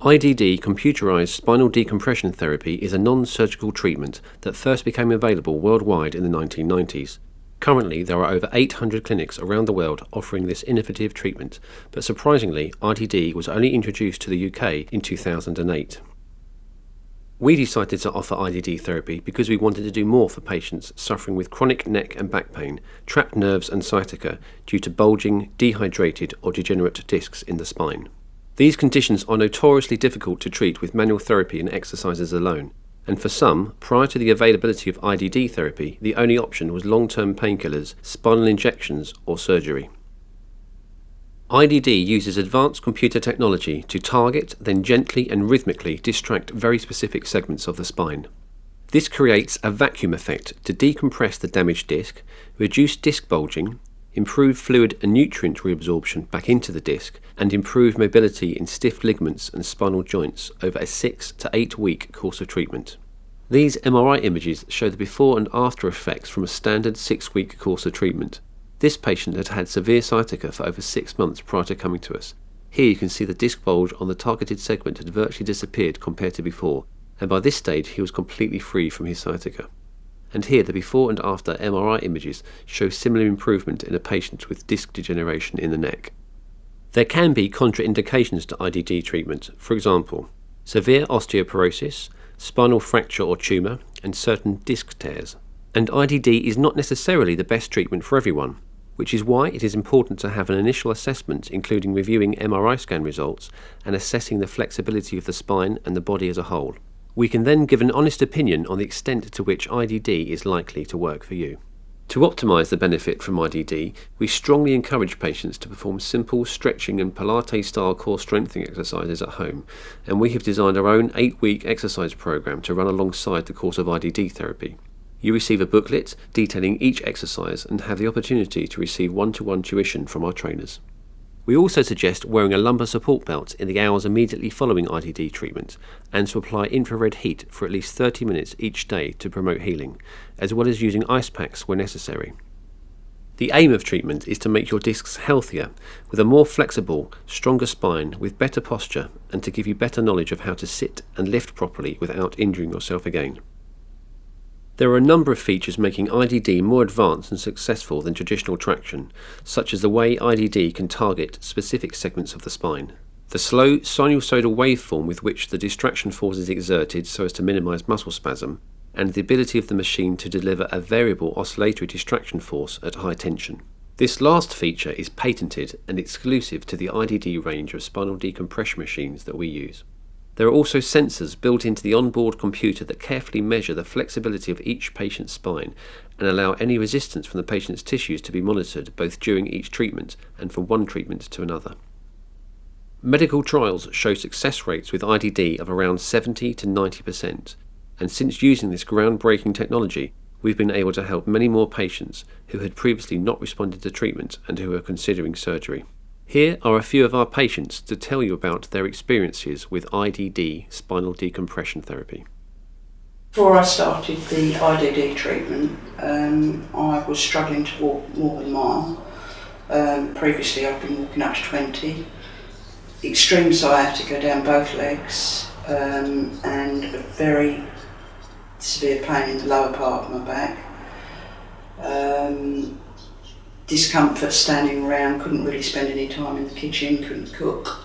IDD computerized spinal decompression therapy is a non-surgical treatment that first became available worldwide in the 1990s. Currently, there are over 800 clinics around the world offering this innovative treatment, but surprisingly, IDD was only introduced to the UK in 2008. We decided to offer IDD therapy because we wanted to do more for patients suffering with chronic neck and back pain, trapped nerves and sciatica due to bulging, dehydrated or degenerate discs in the spine. These conditions are notoriously difficult to treat with manual therapy and exercises alone, and for some, prior to the availability of IDD therapy, the only option was long-term painkillers, spinal injections or surgery. IDD uses advanced computer technology to target, then gently and rhythmically distract very specific segments of the spine. This creates a vacuum effect to decompress the damaged disc, reduce disc bulging, improve fluid and nutrient reabsorption back into the disc, and improve mobility in stiff ligaments and spinal joints over a 6 to 8 week course of treatment. These MRI images show the before and after effects from a standard 6-week course of treatment. This patient had had severe sciatica for over 6 months prior to coming to us. Here you can see the disc bulge on the targeted segment had virtually disappeared compared to before, and by this stage he was completely free from his sciatica. And here the before and after MRI images show similar improvement in a patient with disc degeneration in the neck. There can be contraindications to IDD treatment, for example, severe osteoporosis, spinal fracture or tumour, and certain disc tears. And IDD is not necessarily the best treatment for everyone, which is why it is important to have an initial assessment including reviewing MRI scan results and assessing the flexibility of the spine and the body as a whole. We can then give an honest opinion on the extent to which IDD is likely to work for you. To optimise the benefit from IDD, we strongly encourage patients to perform simple stretching and Pilates-style core strengthening exercises at home, and we have designed our own 8-week exercise programme to run alongside the course of IDD therapy. You receive a booklet detailing each exercise and have the opportunity to receive one-to-one tuition from our trainers. We also suggest wearing a lumbar support belt in the hours immediately following IDD treatment and to apply infrared heat for at least 30 minutes each day to promote healing, as well as using ice packs where necessary. The aim of treatment is to make your discs healthier, with a more flexible, stronger spine with better posture, and to give you better knowledge of how to sit and lift properly without injuring yourself again. There are a number of features making IDD more advanced and successful than traditional traction, such as the way IDD can target specific segments of the spine, the slow sinusoidal waveform with which the distraction force is exerted so as to minimize muscle spasm, and the ability of the machine to deliver a variable oscillatory distraction force at high tension. This last feature is patented and exclusive to the IDD range of spinal decompression machines that we use. There are also sensors built into the onboard computer that carefully measure the flexibility of each patient's spine and allow any resistance from the patient's tissues to be monitored both during each treatment and from one treatment to another. Medical trials show success rates with IDD of around 70 to 90%, and since using this groundbreaking technology, we've been able to help many more patients who had previously not responded to treatment and who are considering surgery. Here are a few of our patients to tell you about their experiences with IDD spinal decompression therapy. Before I started the IDD treatment, I was struggling to walk more than a mile. Previously I've been walking up to 20. Extreme sciatica down both legs, and a very severe pain in the lower part of my back. Discomfort standing around, couldn't really spend any time in the kitchen, couldn't cook,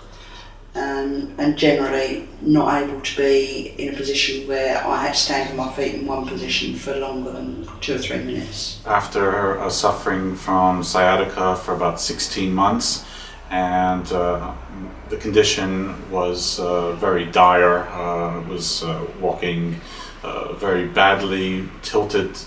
and generally not able to be in a position where I had to stand on my feet in one position for longer than 2 or 3 minutes. After suffering from sciatica for about 16 months, and the condition was very dire. I was walking very badly, tilted,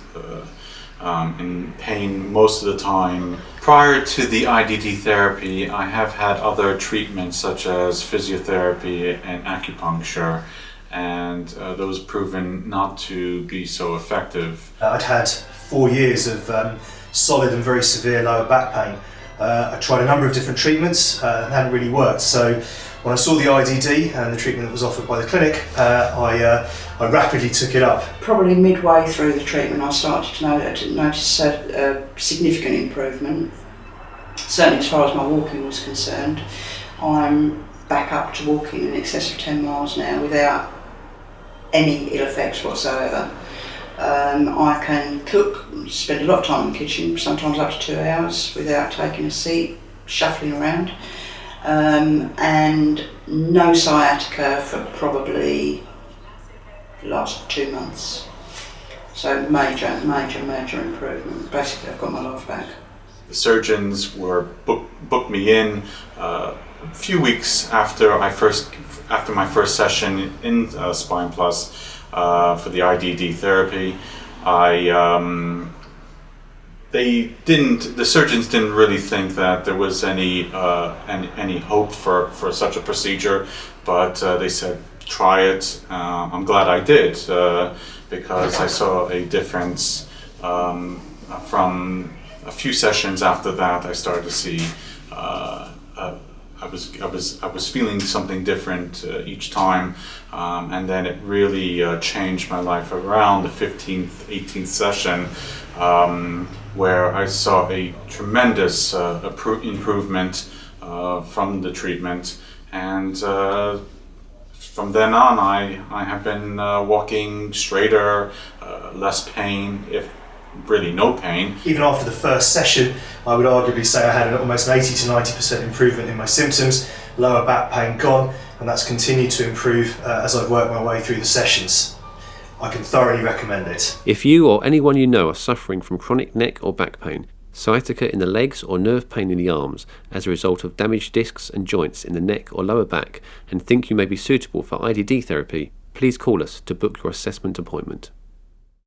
in pain most of the time. Prior to the IDD therapy, I have had other treatments such as physiotherapy and acupuncture, and those proven not to be so effective. I'd had 4 years of solid and very severe lower back pain. I tried a number of different treatments and hadn't really worked. So when I saw the IDD and the treatment that was offered by the clinic, I rapidly took it up. Probably midway through the treatment I started to notice a significant improvement, certainly as far as my walking was concerned. I'm back up to walking in excess of 10 miles now without any ill effects whatsoever. I can cook, spend a lot of time in the kitchen, sometimes up to 2 hours without taking a seat, shuffling around, and no sciatica for probably the last 2 months. So major improvement. Basically, I've got my life back. The surgeons were booked me in a few weeks after my first session in Spine Plus for the IDD therapy. The surgeons didn't really think that there was any hope for such a procedure, but they said try it. I'm glad I did because I saw a difference from a few sessions after that. I started to see I was feeling something different each time, and then it really changed my life around the 15th, 18th session, where I saw a tremendous improvement from the treatment, and from then on I have been walking straighter, less pain, if really no pain. Even after the first session, I would arguably say I had almost an 80 to 90% improvement in my symptoms, lower back pain gone, and that's continued to improve as I've worked my way through the sessions. I can thoroughly recommend it. If you or anyone you know are suffering from chronic neck or back pain, sciatica in the legs or nerve pain in the arms as a result of damaged discs and joints in the neck or lower back, and think you may be suitable for IDD therapy, please call us to book your assessment appointment.